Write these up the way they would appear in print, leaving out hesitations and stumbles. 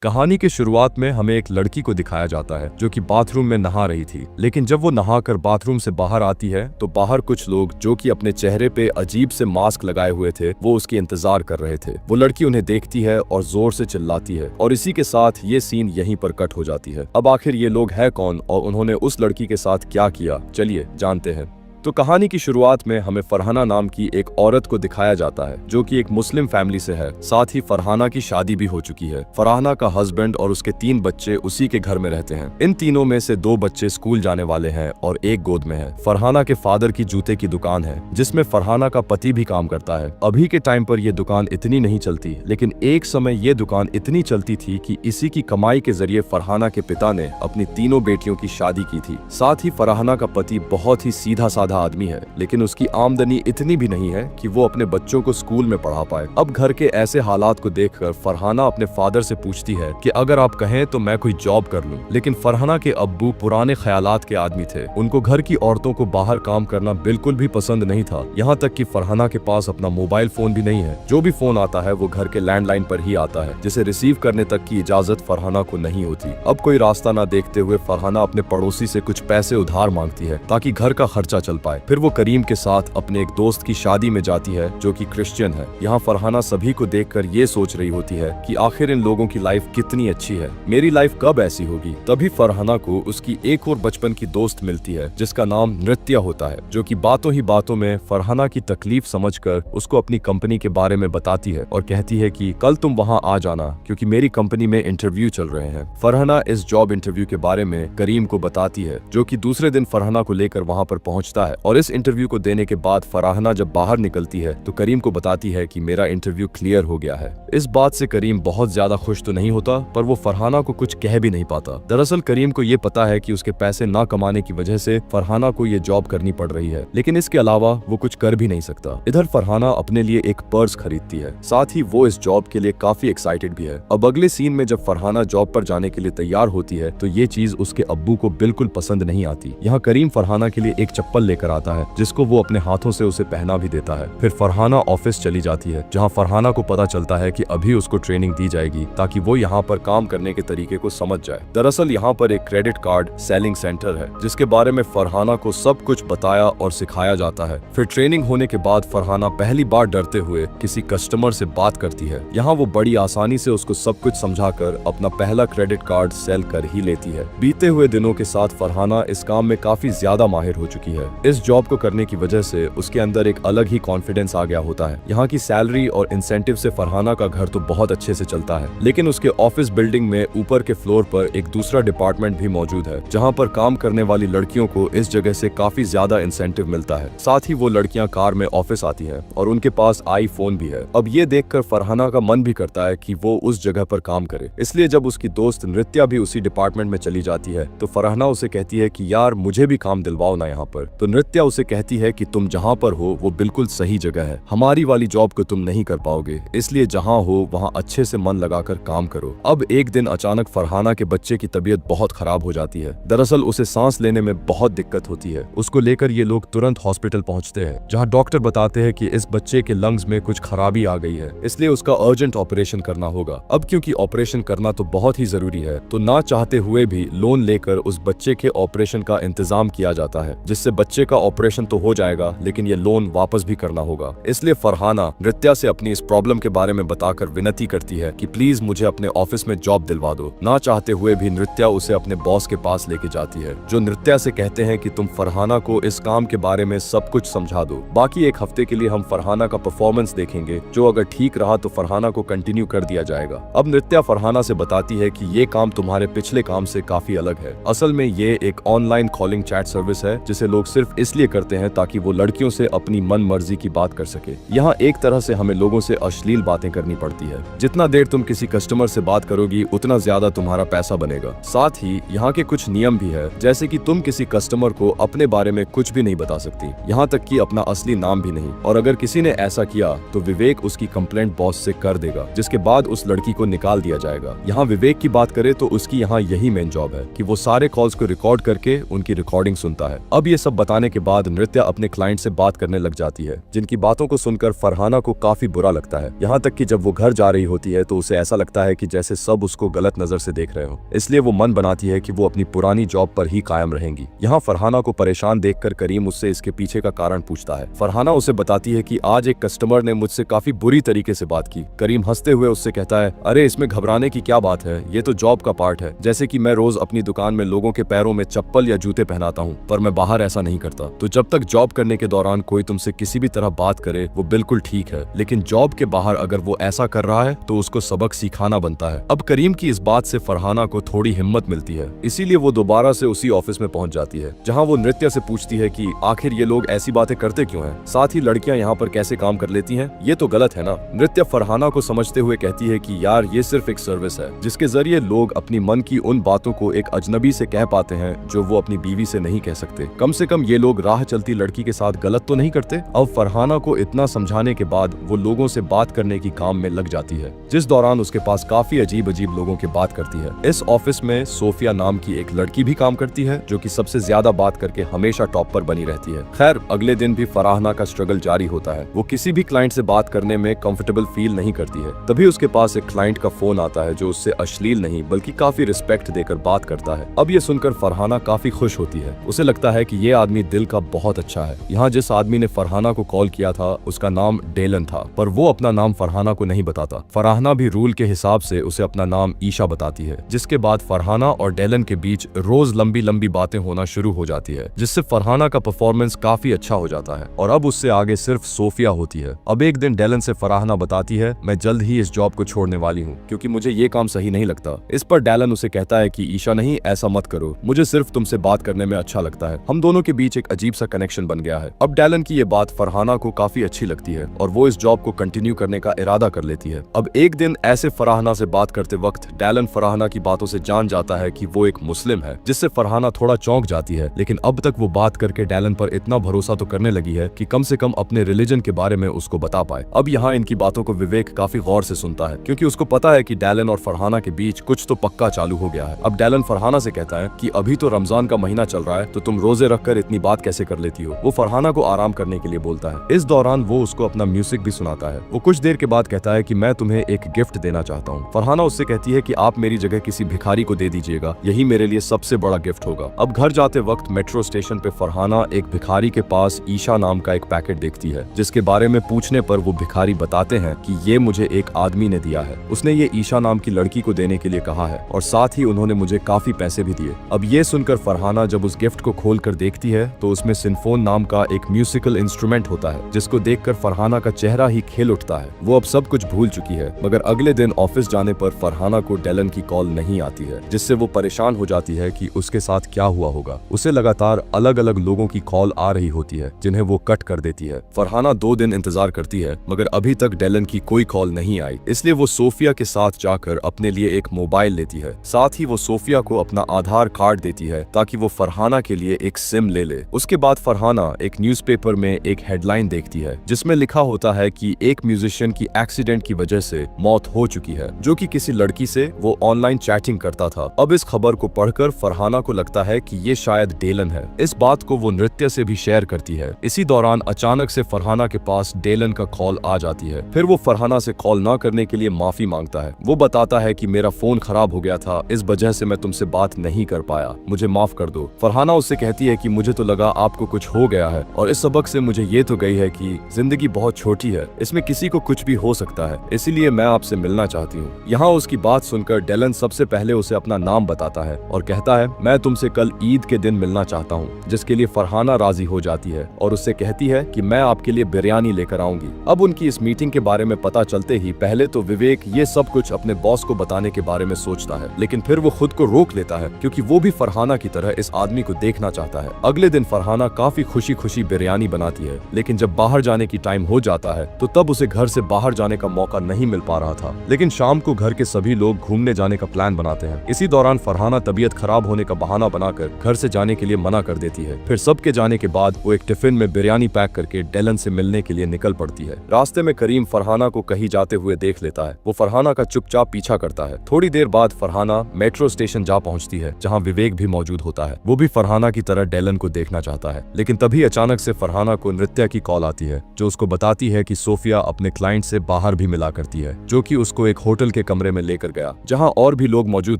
कहानी की शुरुआत में हमें एक लड़की को दिखाया जाता है जो कि बाथरूम में नहा रही थी। लेकिन जब वो नहाकर बाथरूम से बाहर आती है तो बाहर कुछ लोग जो कि अपने चेहरे पे अजीब से मास्क लगाए हुए थे वो उसकी इंतजार कर रहे थे। वो लड़की उन्हें देखती है और जोर से चिल्लाती है और इसी के साथ ये सीन यहीं पर कट हो जाती है। अब आखिर ये लोग है कौन और उन्होंने उस लड़की के साथ क्या किया, चलिए जानते हैं। तो कहानी की शुरुआत में हमें फरहाना नाम की एक औरत को दिखाया जाता है जो कि एक मुस्लिम फैमिली से है। साथ ही फरहाना की शादी भी हो चुकी है। फरहाना का हस्बैंड और उसके 3 बच्चे उसी के घर में रहते हैं। इन तीनों में से 2 बच्चे स्कूल जाने वाले हैं और एक गोद में है। फरहाना के फादर की जूते की दुकान है जिसमें फरहाना का पति भी काम करता है। अभी के टाइम पर यह दुकान इतनी नहीं चलती, लेकिन एक समय ये दुकान इतनी चलती थी कि इसी की कमाई के जरिए फरहाना के पिता ने अपनी तीनों बेटियों की शादी की थी। साथ ही फरहाना का पति बहुत ही सीधा साधा आदमी है, लेकिन उसकी आमदनी इतनी भी नहीं है कि वो अपने बच्चों को स्कूल में पढ़ा पाए। अब घर के ऐसे हालात को देखकर फरहाना अपने फादर से पूछती है कि अगर आप कहें तो मैं कोई जॉब कर लूं। लेकिन फरहाना के अब्बू पुराने ख्यालात के आदमी थे। उनको घर की औरतों को बाहर काम करना बिल्कुल भी पसंद नहीं था। यहाँ तक कि फरहाना के पास अपना मोबाइल फोन भी नहीं है। जो भी फोन आता है वो घर के लैंडलाइन पर ही आता है, जिसे रिसीव करने तक की इजाजत फरहाना को नहीं होती। अब कोई रास्ता न देखते हुए फरहाना अपने पड़ोसी से कुछ पैसे उधार मांगती है ताकि घर का खर्चा चल पाए। फिर वो करीम के साथ अपने एक दोस्त की शादी में जाती है जो कि क्रिश्चियन है। यहाँ फरहाना सभी को देखकर ये सोच रही होती है कि आखिर इन लोगों की लाइफ कितनी अच्छी है, मेरी लाइफ कब ऐसी होगी। तभी फरहाना को उसकी एक और बचपन की दोस्त मिलती है जिसका नाम नृत्या होता है, जो कि बातों ही बातों में फरहाना की तकलीफ समझकर उसको अपनी कंपनी के बारे में बताती है और कहती है कि कल तुम वहाँ आ जाना क्योंकि मेरी कंपनी में इंटरव्यू चल रहे हैं। फरहाना इस जॉब इंटरव्यू के बारे में करीम को बताती है, जो कि दूसरे दिन फरहाना को लेकर वहाँ पर पहुँचता है। और इस इंटरव्यू को देने के बाद फरहाना जब बाहर निकलती है तो करीम को बताती है कि मेरा इंटरव्यू क्लियर हो गया है। इस बात से करीम बहुत ज्यादा खुश तो नहीं होता, पर वो फरहाना को कुछ कह भी नहीं पाता। दरअसल करीम को ये पता है कि उसके पैसे ना कमाने की वजह से फरहाना को ये जॉब करनी पड़ रही है, लेकिन इसके अलावा वो कुछ कर भी नहीं सकता। इधर फरहाना अपने लिए एक पर्स खरीदती है, साथ ही वो इस जॉब के लिए काफी एक्साइटेड भी है। अब अगले सीन में जब फरहाना जॉब पर जाने के लिए तैयार होती है तो ये चीज उसके अब्बू को बिल्कुल पसंद नहीं आती। यहाँ करीम फरहाना के लिए एक चप्पल लेकर आता है जिसको वो अपने हाथों से उसे पहना भी देता है। फिर फरहाना ऑफिस चली जाती है जहां फरहाना को पता चलता है कि अभी उसको ट्रेनिंग दी जाएगी ताकि वो यहाँ पर काम करने के तरीके को समझ जाए। दरअसल यहाँ पर एक क्रेडिट कार्ड सेलिंग सेंटर है जिसके बारे में फरहाना को सब कुछ बताया और सिखाया जाता है। फिर ट्रेनिंग होने के बाद फरहाना पहली बार डरते हुए किसी कस्टमर से बात करती है। यहाँ वो बड़ी आसानी से उसको सब कुछ समझाकर अपना पहला क्रेडिट कार्ड सेल कर ही लेती है। बीते हुए दिनों के साथ फरहाना इस काम में काफी ज्यादा माहिर हो चुकी है। इस जॉब को करने की वजह से उसके अंदर एक अलग ही कॉन्फिडेंस आ गया होता है। यहाँ की सैलरी और इंसेंटिव से फरहाना का घर तो बहुत अच्छे से चलता है, लेकिन उसके ऑफिस बिल्डिंग में ऊपर के फ्लोर पर एक दूसरा डिपार्टमेंट भी मौजूद है जहाँ पर काम करने वाली लड़कियों को इस जगह से काफी ज्यादा इंसेंटिव मिलता है। साथ ही वो लड़कियां कार में ऑफिस आती है और उनके पास आईफोन भी है। अब ये देखकर फरहाना का मन भी करता है कि वो उस जगह पर काम करे। इसलिए जब उसकी दोस्त नृत्या भी उसी डिपार्टमेंट में चली जाती है तो फरहाना उसे कहती है कि यार मुझे भी काम दिलवाओ ना यहाँ पर। तो नृत्या उसे कहती है कि तुम जहाँ पर हो वो बिल्कुल सही जगह है, हमारी वाली जॉब को तुम नहीं कर पाओगे, इसलिए जहाँ हो वहाँ अच्छे से मन लगाकर काम करो। अब एक दिन अचानक फरहाना के बच्चे की तबीयत बहुत खराब हो जाती है। दरअसल उसे सांस लेने में बहुत दिक्कत होती है। उसको लेकर ये लोग तुरंत हॉस्पिटल पहुँचते हैं जहाँ डॉक्टर बताते हैं कि इस बच्चे के लंग्स में कुछ खराबी आ गई है, इसलिए उसका अर्जेंट ऑपरेशन करना होगा। अब क्योंकि ऑपरेशन करना तो बहुत ही जरूरी है तो ना चाहते हुए भी लोन लेकर उस बच्चे के ऑपरेशन का इंतजाम किया जाता है, जिससे बच्चे का ऑपरेशन तो हो जाएगा लेकिन ये लोन वापस भी करना होगा। इसलिए फरहाना नृत्या से अपनी इस प्रॉब्लम के बारे में बताकर विनती करती है कि प्लीज मुझे अपने ऑफिस में जॉब दिलवा दो। ना चाहते हुए भी नृत्या उसे अपने बॉस के पास लेके जाती है, जो नृत्या से कहते हैं कि तुम फरहाना को इस काम के बारे में सब कुछ समझा दो। बाकी एक हफ्ते के लिए हम फरहाना का परफॉर्मेंस देखेंगे, जो अगर ठीक रहा तो फरहाना को कंटिन्यू कर दिया जाएगा। अब नृत्या फरहाना से बताती है कि ये काम तुम्हारे पिछले काम से काफी अलग है। असल में ये एक ऑनलाइन कॉलिंग चैट सर्विस है जिसे लोग सिर्फ इसलिए करते हैं ताकि वो लड़कियों से अपनी मन मर्जी की बात कर सके। यहाँ एक तरह से हमें लोगों से अश्लील बातें करनी पड़ती है। जितना देर तुम किसी कस्टमर से बात करोगी उतना ज्यादा तुम्हारा पैसा बनेगा। साथ ही यहाँ के कुछ नियम भी है, जैसे कि तुम किसी कस्टमर को अपने बारे में कुछ भी नहीं बता सकती, यहाँ तक कि अपना असली नाम भी नहीं। और अगर किसी ने ऐसा किया तो विवेक उसकी कंप्लेंट बॉस से कर देगा, जिसके बाद उस लड़की को निकाल दिया जाएगा। यहाँ विवेक की बात करें तो उसकी यहाँ यही मेन जॉब है कि वो सारे कॉल्स को रिकॉर्ड करके उनकी रिकॉर्डिंग सुनता है। अब ये सब बताने जाने के बाद नृत्या अपने क्लाइंट से बात करने लग जाती है, जिनकी बातों को सुनकर फरहाना को काफी बुरा लगता है। यहाँ तक कि जब वो घर जा रही होती है तो उसे ऐसा लगता है कि जैसे सब उसको गलत नजर से देख रहे हो। इसलिए वो मन बनाती है कि वो अपनी पुरानी जॉब पर ही कायम रहेंगी। यहाँ फरहाना को परेशान देखकर करीम उससे इसके पीछे का कारण पूछता है। फरहाना उसे बताती है कि आज एक कस्टमर ने मुझसे काफी बुरी तरीके से बात की। करीम हंसते हुए उससे कहता है, अरे इसमें घबराने की क्या बात है, ये तो जॉब का पार्ट है। जैसे कि मैं रोज अपनी दुकान में लोगों के पैरों में चप्पल या जूते पहनाता हूँ, पर मैं बाहर ऐसा नहीं करता। तो जब तक जॉब करने के दौरान कोई तुमसे किसी भी तरह बात करे वो बिल्कुल ठीक है, लेकिन जॉब के बाहर अगर वो ऐसा कर रहा है तो उसको सबक सिखाना बनता है। अब करीम की इस बात से फरहाना को थोड़ी हिम्मत मिलती है, इसीलिए वो दोबारा से उसी ऑफिस में पहुंच जाती है, जहां वो नृत्या से पूछती है कि आखिर ये लोग ऐसी बातें करते क्यों हैं, साथ ही लड़कियां यहाँ पर कैसे काम कर लेती हैं, ये तो गलत है ना। नृत्या फरहाना को समझते हुए कहती है कि यार ये सिर्फ एक सर्विस है जिसके जरिए लोग अपनी मन की उन बातों को एक अजनबी से कह पाते हैं जो वो अपनी बीवी से नहीं कह सकते। कम से कम ये लोग राह चलती लड़की के साथ गलत तो नहीं करते। अब फरहाना को इतना समझाने के बाद वो लोगों से बात करने की काम में लग जाती है, जिस दौरान उसके पास काफी अजीब अजीब लोगों की बात करती है। इस ऑफिस में सोफिया नाम की एक लड़की भी काम करती है जो कि सबसे ज्यादा बात करके हमेशा टॉप पर बनी रहती है। खैर अगले दिन भी फरहाना का स्ट्रगल जारी होता है। वो किसी भी क्लाइंट से बात करने में कंफर्टेबल फील नहीं करती है। तभी उसके पास एक क्लाइंट का फोन आता है जो उससे अश्लील नहीं बल्कि काफी रिस्पेक्ट देकर बात करता है। अब ये सुनकर फरहाना काफी खुश होती है। उसे लगता है कि ये आदमी दिल का बहुत अच्छा है। यहाँ जिस आदमी ने फरहाना को कॉल किया था उसका नाम डेलन था, पर वो अपना नाम फरहाना को नहीं बताता। फरहाना भी रूल के हिसाब से उसे अपना नाम ईशा बताती है, जिसके बाद फरहाना और डेलन के बीच रोज लंबी लंबी बातें होना शुरू हो जाती है, जिससे फरहाना का परफॉर्मेंस काफी अच्छा हो जाता है और अब उससे आगे सिर्फ सोफिया होती है। अब एक दिन डेलन से फरहाना बताती है, मैं जल्द ही इस जॉब को छोड़ने वाली हूँ क्योंकि मुझे ये काम सही नहीं लगता। इस पर डेलन उसे कहता है कि ईशा नहीं, ऐसा मत करो, मुझे सिर्फ तुमसे बात करने में अच्छा लगता है। हम दोनों के बीच एक अजीब सा कनेक्शन बन गया है। अब डेलन की ये बात फरहाना को काफी अच्छी लगती है और वो इस जॉब को कंटिन्यू करने का इरादा कर लेती है। अब एक दिन ऐसे फरहाना से बात करते वक्त डेलन फरहाना की बातों से जान जाता है कि वो एक मुस्लिम है, जिससे फरहाना थोड़ा चौंक जाती है। लेकिन अब तक वो बात करके डेलन पर इतना भरोसा तो करने लगी है कि कम से कम अपने रिलीजन के बारे में उसको बता पाए। अब यहाँ इनकी बातों को विवेक काफी गौर से सुनता है क्योंकि उसको पता है कि डेलन और फरहाना के बीच कुछ तो पक्का चालू हो गया है। अब डेलन फरहाना से कहता है कि अभी तो रमजान का महीना चल रहा है तो तुम रोजे रखकर इतनी बात कैसे कर लेती हो। वो फरहाना को आराम करने के लिए बोलता है। इस दौरान वो उसको अपना म्यूजिक भी सुनाता है। वो कुछ देर के बाद कहता है कि मैं तुम्हें एक गिफ्ट देना चाहता हूँ। फरहाना उससे कहती है कि आप मेरी जगह किसी भिखारी को दे दीजिएगा, यही मेरे लिए सबसे बड़ा गिफ्ट होगा। अब घर जाते वक्त मेट्रो स्टेशन पे फरहाना एक भिखारी के पास ईशा नाम का एक पैकेट देखती है, जिसके बारे में पूछने पर वो भिखारी बताते हैं कि ये मुझे एक आदमी ने दिया है, उसने ये ईशा नाम की लड़की को देने के लिए कहा है और साथ ही उन्होंने मुझे काफी पैसे भी दिए। अब ये सुनकर फरहाना जब उस गिफ्ट को खोल कर देखती है तो उसमें सिंफोन नाम का एक म्यूजिकल इंस्ट्रूमेंट होता है, जिसको देखकर फरहाना का चेहरा ही खिल उठता है। वो अब सब कुछ भूल चुकी है, मगर अगले दिन ऑफिस जाने पर फरहाना को डेलन की कॉल नहीं आती है, जिससे वो परेशान हो जाती है कि उसके साथ क्या हुआ होगा। उसे लगातार अलग अलग लोगों की कॉल आ रही होती है जिन्हें वो कट कर देती है। फरहाना 2 दिन इंतजार करती है मगर अभी तक डेलन की कोई कॉल नहीं आई, इसलिए वो सोफिया के साथ जाकर अपने लिए एक मोबाइल लेती है। साथ ही वो सोफिया को अपना आधार कार्ड देती है ताकि वो फरहाना के लिए एक सिम ले ले। उसके बाद फरहाना एक न्यूज़पेपर में एक हेडलाइन देखती है जिसमें लिखा होता है कि एक म्यूजिशियन की एक्सीडेंट की वजह से मौत हो चुकी है, जो कि किसी लड़की से वो ऑनलाइन चैटिंग करता था। अब इस खबर को पढ़कर फरहाना को लगता है कि ये शायद डेलन है। इस बात को वो नृत्य से भी शेयर करती है। इसी दौरान अचानक से फरहाना के पास डेलन का कॉल आ जाती है। फिर वो फरहाना से कॉल ना करने के लिए माफी मांगता है। वो बताता है कि मेरा फोन खराब हो गया था, इस वजह से मैं तुमसे बात नहीं कर पाया, मुझे माफ कर दो। फरहाना उससे कहती है कि मुझे तो लगा आपको कुछ हो गया है और इस सबक से मुझे ये तो गई है कि जिंदगी बहुत छोटी है, इसमें किसी को कुछ भी हो सकता है, इसीलिए मैं आपसे मिलना चाहती हूँ। यहाँ उसकी बात सुनकर डेलन सबसे पहले उसे अपना नाम बताता है और कहता है मैं तुमसे कल ईद के दिन मिलना चाहता हूँ, जिसके लिए फरहाना राजी हो जाती है और उससे कहती है कि मैं आपके लिए बिरयानी लेकर आऊंगी। अब उनकी इस मीटिंग के बारे में पता चलते ही पहले तो विवेक ये सब कुछ अपने बॉस को बताने के बारे में सोचता है, लेकिन फिर वो खुद को रोक लेता है क्योंकि वो भी फरहाना की तरह इस आदमी को देखना चाहता है। अगले दिन फरहाना काफी खुशी खुशी बिरयानी बनाती है, लेकिन जब बाहर जाने की टाइम हो जाता है तो तब उसे घर से बाहर जाने का मौका नहीं मिल पा रहा था। लेकिन शाम को घर के सभी लोग घूमने जाने का प्लान बनाते हैं। इसी दौरान फरहाना तबीयत खराब होने का बहाना बनाकर घर से जाने के लिए मना कर देती है। फिर सबके जाने के बाद वो एक टिफिन में बिरयानी पैक करके डेलन से मिलने के लिए निकल पड़ती है। रास्ते में करीम फरहाना को कहीं जाते हुए देख लेता है। वो फरहाना का चुपचाप पीछा करता है। थोड़ी देर बाद फरहाना मेट्रो स्टेशन जा पहुंचती है, जहां विवेक भी मौजूद होता है। वो भी फरहाना की तरह डेलन को देख देखना चाहता है। लेकिन तभी अचानक से फरहाना को नृत्या की कॉल आती है, जो उसको बताती है कि सोफिया अपने क्लाइंट से बाहर भी मिला करती है, जो कि उसको एक होटल के कमरे में लेकर गया, जहां और भी लोग मौजूद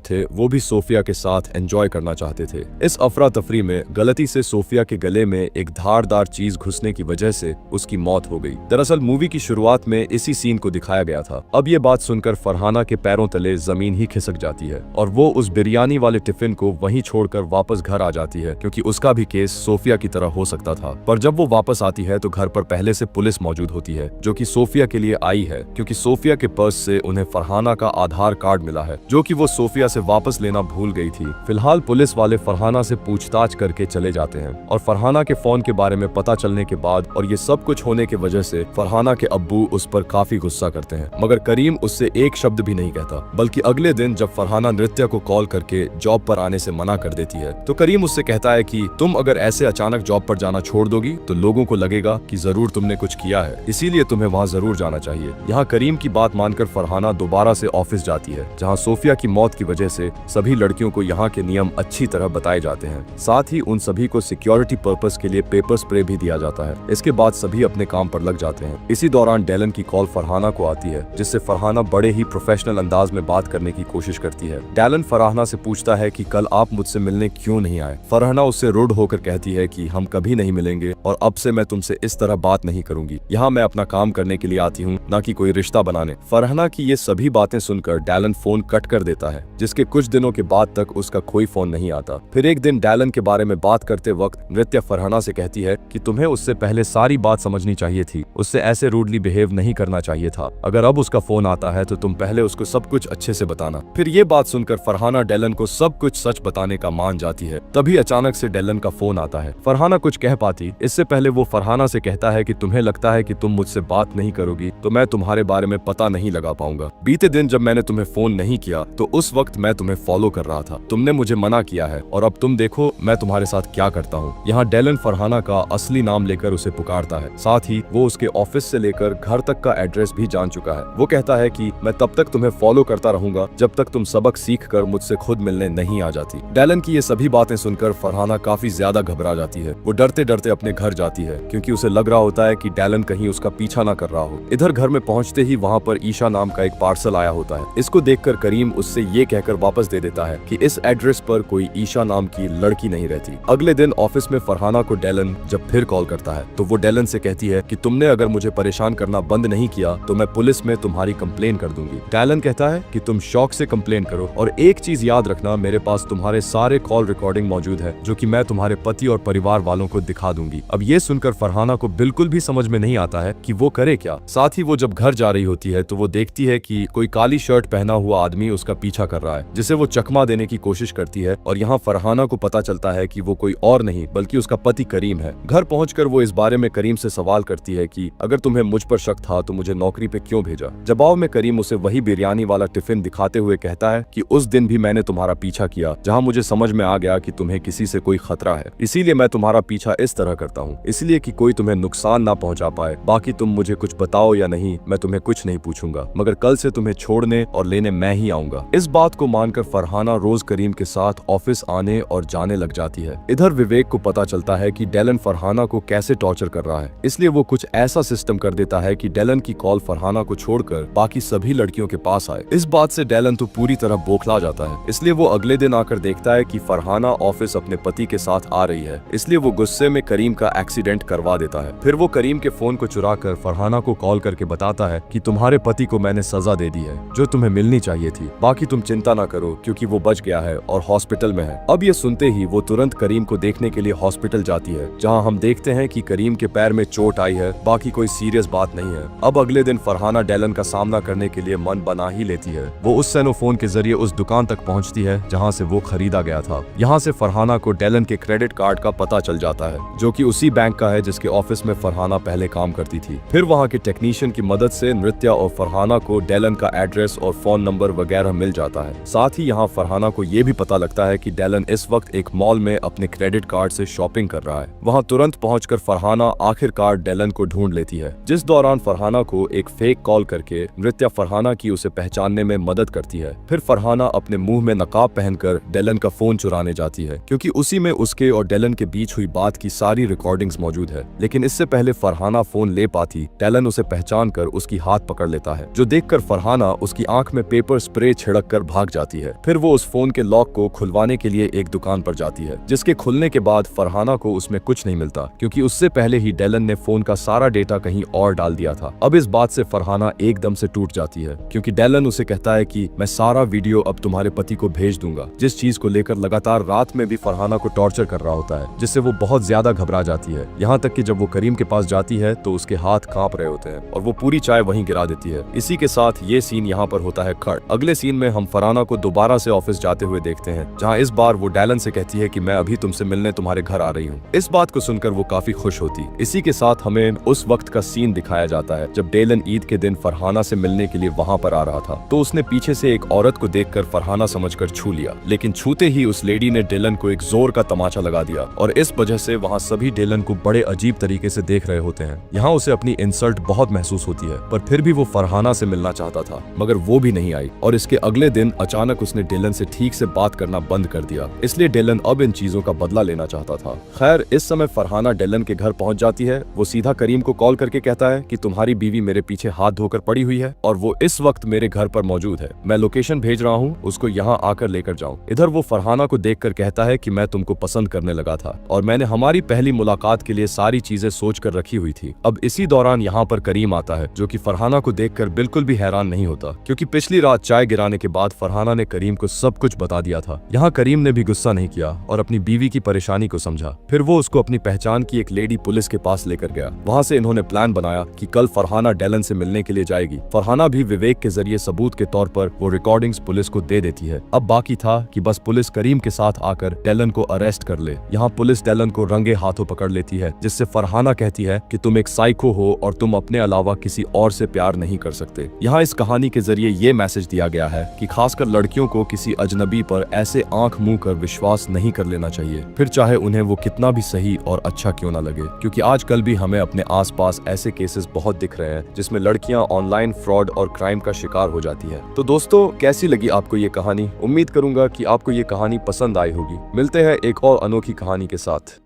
थे। वो भी सोफिया के साथ एंजॉय करना चाहते थे। इस अफरा तफरी में गलती से सोफिया के गले में एक धारदार चीज घुसने की वजह से उसकी मौत हो गई। दरअसल मूवी की शुरुआत में इसी सीन को दिखाया गया था। अब ये बात सुनकर फरहाना के पैरों तले जमीन ही खिसक जाती है और वो उस बिरयानी वाले टिफिन को वहीं छोड़कर वापस घर आ जाती है, क्योंकि उसका भी केस सोफिया की तरह हो सकता था। पर जब वो वापस आती है तो घर पर पहले से पुलिस मौजूद होती है, जो कि सोफिया के लिए आई है, क्योंकि सोफिया के पर्स से उन्हें फरहाना का आधार कार्ड मिला है, जो कि वो सोफिया से वापस लेना भूल गई थी। फिलहाल पुलिस वाले फरहाना से पूछताछ करके चले जाते हैं और फरहाना के फोन के बारे में पता चलने के बाद और ये सब कुछ होने की वजह से फरहाना के अब्बू उस पर काफी गुस्सा करते हैं, मगर करीम उससे एक शब्द भी नहीं कहता। बल्कि अगले दिन जब फरहाना नृत्या को कॉल करके जॉब पर आने से मना कर देती है, तो करीम उससे कहता है कि तुम अगर ऐसे अचानक जॉब पर जाना छोड़ दोगी तो लोगों को लगेगा कि जरूर तुमने कुछ किया है, इसीलिए तुम्हें वहाँ जरूर जाना चाहिए। यहाँ करीम की बात मानकर फरहाना दोबारा से ऑफिस जाती है, जहाँ सोफिया की मौत की वजह से सभी लड़कियों को यहाँ के नियम अच्छी तरह बताए जाते हैं। साथ ही उन सभी को सिक्योरिटी पर्पस के लिए पेपर स्प्रे भी दिया जाता है। इसके बाद सभी अपने काम पर लग जाते हैं। इसी दौरान डैलन की कॉल फरहाना को आती है, जिससे फरहाना बड़े ही प्रोफेशनल अंदाज में बात करने की कोशिश करती है। डैलन फरहाना से पूछता है कि कल आप मुझसे मिलने क्यों नहीं आए। फरहाना उससे रूड होकर कहती है कि हम कभी नहीं मिलेंगे और अब से मैं तुमसे इस तरह बात नहीं करूंगी। यहाँ मैं अपना काम करने के लिए आती हूँ, न कि कोई रिश्ता बनाने। फरहाना की ये सभी बातें सुनकर डैलन फोन कट कर देता है, जिसके कुछ दिनों के बाद तक उसका कोई फोन नहीं आता। फिर एक दिन डैलन के बारे में बात करते वक्त नृत्या फरहाना से कहती है कि तुम्हें उससे पहले सारी बात समझनी चाहिए थी, उससे ऐसे रूडली बिहेव नहीं करना चाहिए था। अगर अब उसका फोन आता है तो तुम पहले उसको सब कुछ अच्छे से बताना। फिर ये बात सुनकर फरहाना डैलन को सब कुछ सच बताने का मान जाती है। तभी अचानक से डैलन का फोन आता है। फरहाना कुछ कह पाती इससे पहले वो फरहाना से कहता है कि तुम्हें लगता है कि तुम मुझसे बात नहीं करोगी तो मैं तुम्हारे बारे में पता नहीं लगा पाऊंगा। बीते दिन जब मैंने तुम्हें फोन नहीं किया तो उस वक्त मैं तुम्हें फॉलो कर रहा था, तुमने मुझे मना किया है और अब तुम देखो मैं तुम्हारे साथ क्या करता हूँ। यहाँ डैलन फरहाना का असली नाम लेकर उसे पुकारता है। साथ ही वो उसके ऑफिस से लेकर घर तक का एड्रेस भी जान चुका है। वो कहता है कि मैं तब तक तुम्हें फॉलो करता रहूंगा जब तक तुम सबक सीख कर मुझसे खुद मिलने नहीं आ जाती। डैलन की ये सभी बातें सुनकर फरहाना काफी ज्यादा घबरा जाती है। वो डरते डरते अपने घर जाती है, क्योंकि उसे लग रहा होता है कि डैलन कहीं उसका पीछा ना कर रहा हो। इधर घर में पहुंचते ही वहाँ पर ईशा नाम का एक पार्सल आया होता है। इसको देखकर करीम उससे ये कहकर वापस दे देता है कि इस एड्रेस पर कोई ईशा नाम की लड़की नहीं रहती। अगले दिन ऑफिस में फरहाना को डैलन जब फिर कॉल करता है तो वो डैलन से कहती है कि तुमने अगर मुझे परेशान करना बंद नहीं किया तो मैं पुलिस में तुम्हारी कंप्लेन कर दूंगी। डैलन कहता है कि तुम शौक से कंप्लेन करो और एक चीज याद रखना, मेरे पास तुम्हारे सारे कॉल रिकॉर्डिंग मौजूद है, जो कि मैं तुम्हारे पति और परिवार वालों को दिखा दूंगी। अब ये सुनकर फरहाना को बिल्कुल भी समझ में नहीं आता है कि वो करे क्या। साथ ही वो जब घर जा रही होती है तो वो देखती है कि कोई काली शर्ट पहना हुआ आदमी उसका पीछा कर रहा है, जिसे वो चकमा देने की कोशिश करती है और यहाँ फरहाना को पता चलता है कि वो कोई और नहीं बल्कि उसका पति करीम है। घर पहुंचकर वो इस बारे में करीम से सवाल करती है कि अगर तुम्हें मुझ पर शक था तो मुझे नौकरी पे क्यों भेजा। जवाब में करीम उसे वही बिरयानी वाला टिफिन दिखाते हुए कहता है कि उस दिन भी मैंने तुम्हारा पीछा किया, जहां मुझे समझ में आ गया कि तुम्हें किसी से कोई खतरा है, इसीलिए मैं तुम्हारा पीछा इस तरह करता हूँ, इसलिए कि कोई तुम्हें नुकसान ना पहुंचा पाए। बाकी तुम मुझे कुछ बताओ या नहीं, मैं तुम्हें कुछ नहीं पूछूंगा, मगर कल से तुम्हें छोड़ने और लेने मैं ही आऊंगा। इस बात को मानकर फरहाना रोज करीम के साथ ऑफिस आने और जाने लग जाती है। इधर विवेक को पता चलता है कि डैलन फरहाना को कैसे टॉर्चर कर रहा है, इसलिए वो कुछ ऐसा सिस्टम कर देता है कि डैलन की कॉल फरहाना को छोड़कर बाकी सभी लड़कियों के पास आए। इस बात से डैलन तो पूरी तरह बौखला जाता है, इसलिए वो अगले दिन आकर देखता है कि फरहाना ऑफिस अपने पति के साथ आ रही है, इसलिए वो गुस्से में करीम का एक्सीडेंट करवा देता है। फिर वो करीम के फोन को चुराकर फरहाना को कॉल करके बताता है कि तुम्हारे पति को मैंने सजा दे दी है जो तुम्हें मिलनी चाहिए थी, बाकी तुम चिंता ना करो क्योंकि वो बच गया है और हॉस्पिटल में है। अब ये सुनते ही वो तुरंत करीम को देखने के लिए हॉस्पिटल जाती है, जहाँ हम देखते हैं कि करीम के पैर में चोट आई है, बाकी कोई सीरियस बात नहीं है। अब अगले दिन फरहाना डैलन का सामना करने के लिए मन बना ही लेती है। वो उस सेनोफोन के जरिए उस दुकान तक पहुंचती है जहां से वो खरीदा गया था। यहाँ से फरहाना को डैलन के क्रेडिट कार्ड का पता चल जाता है, जो कि उसी बैंक का है जिसके ऑफिस में फरहाना पहले काम करती थी। फिर वहाँ के टेक्नीशियन की मदद से नृत्या और फरहाना को डैलन का एड्रेस और फोन नंबर वगैरह मिल जाता है। साथ ही यहाँ फरहाना को ये भी पता लगता है कि डैलन इस वक्त एक मॉल में अपने क्रेडिट कार्ड से शॉपिंग कर रहा है। वहाँ तुरंत पहुंचकर फरहाना आखिरकार डैलन को ढूंढ लेती है, जिस दौरान फरहाना को एक फेक कॉल करके नृत्या फरहाना की उसे पहचानने में मदद करती है। फिर फरहाना अपने मुंह में नकाब पहनकर डैलन का फोन चुराने जाती है, क्योंकि उसी में उसके और डैलन डेलन के बीच हुई बात की सारी रिकॉर्डिंग्स मौजूद है। लेकिन इससे पहले फरहाना फोन ले पाती, डेलन उसे पहचान कर उसकी हाथ पकड़ लेता है, जो देखकर फरहाना उसकी आंख में पेपर स्प्रे छिड़क कर भाग जाती है। फिर वो उस फोन के लॉक को खुलवाने के लिए एक दुकान पर जाती है, जिसके खुलने के बाद फरहाना को उसमें कुछ नहीं मिलता, क्योंकि उससे पहले ही डेलन ने फोन का सारा डेटा कहीं और डाल दिया था। अब इस बात से फरहाना एकदम से टूट जाती है, क्योंकि डेलन उसे कहता है कि मैं सारा वीडियो अब तुम्हारे पति को भेज दूंगा, जिस चीज को लेकर लगातार रात में भी फरहाना को टॉर्चर कर रहा होता है, जिससे वो बहुत ज्यादा घबरा जाती है। यहाँ तक कि जब वो करीम के पास जाती है तो उसके हाथ कांप रहे होते हैं और वो पूरी चाय वहीं गिरा देती है। इसी के साथ ये सीन यहाँ पर होता है कट। अगले सीन में हम फरहाना को दोबारा से ऑफिस जाते हुए देखते हैं, जहाँ इस बार वो डेलन से कहती है कि मैं अभी तुमसे मिलने तुम्हारे घर आ रही हूँ। इस बात को सुनकर वो काफी खुश होती। इसी के साथ हमें उस वक्त का सीन दिखाया जाता है जब डेलन ईद के दिन फरहाना से मिलने के लिए वहाँ पर आ रहा था, तो उसने पीछे से एक औरत को देखकर फरहाना समझकर छू लिया, लेकिन छूते ही उस लेडी ने डेलन को एक जोर का तमाचा लगा दिया और इस वजह से वहाँ सभी डेलन को बड़े अजीब तरीके से देख रहे होते हैं। यहाँ उसे अपनी इंसल्ट बहुत महसूस होती है, पर फिर भी वो फरहाना से मिलना चाहता था, मगर वो भी नहीं आई और इसके अगले दिन अचानक उसने डेलन से ठीक से बात करना बंद कर दिया। इसलिए डेलन अब इन चीजों का बदला लेना चाहता था। खैर, इस समय फरहाना डेलन के घर पहुंच जाती है। वो सीधा करीम को कॉल करके कहता है कि तुम्हारी बीवी मेरे पीछे हाथ धोकर पड़ी हुई है और वो इस वक्त मेरे घर पर मौजूद है। मैं लोकेशन भेज रहा हूँ, उसको यहाँ आकर लेकर जाओ। इधर वो फरहाना को देखकर कहता है कि मैं तुमको पसंद करने लगा था और मैंने हमारी पहली मुलाकात के लिए सारी चीजें सोच कर रखी हुई थी। अब इसी दौरान यहाँ पर करीम आता है, जो कि फरहाना को देखकर बिल्कुल भी हैरान नहीं होता, क्योंकि पिछली रात चाय गिराने के बाद फरहाना ने करीम को सब कुछ बता दिया था। यहाँ करीम ने भी गुस्सा नहीं किया और अपनी बीवी की परेशानी को समझा। फिर वो उसको अपनी पहचान की एक लेडी पुलिस के पास लेकर गया। वहाँ से इन्होंने प्लान बनाया कि कल फरहाना डेलन से मिलने के लिए जाएगी। फरहाना भी विवेक के जरिए सबूत के तौर पर वो रिकॉर्डिंग्स पुलिस को दे देती है। अब बाकी था कि बस पुलिस करीम के साथ आकर डेलन को अरेस्ट कर ले। यहाँ पुलिस डेलन को रंगे हाथों पकड़ लेती है, जिससे फरहाना कहती है कि तुम एक साइको हो और तुम अपने अलावा किसी और से प्यार नहीं कर सकते। यहाँ इस कहानी के जरिए ये मैसेज दिया गया है कि खासकर लड़कियों को किसी अजनबी पर ऐसे आंख मुंह कर विश्वास नहीं कर लेना चाहिए, फिर चाहे उन्हें वो कितना भी सही और अच्छा क्यों ना लगे, क्योंकि आजकल भी हमें अपने आसपास ऐसे केसेस बहुत दिख रहे हैं जिसमें लड़कियां ऑनलाइन फ्रॉड और क्राइम का शिकार हो जाती है। तो दोस्तों, कैसी लगी आपको ये कहानी? उम्मीद करूंगा कि आपको ये कहानी पसंद आई होगी। मिलते हैं एक और अनोखी कहानी के साथ।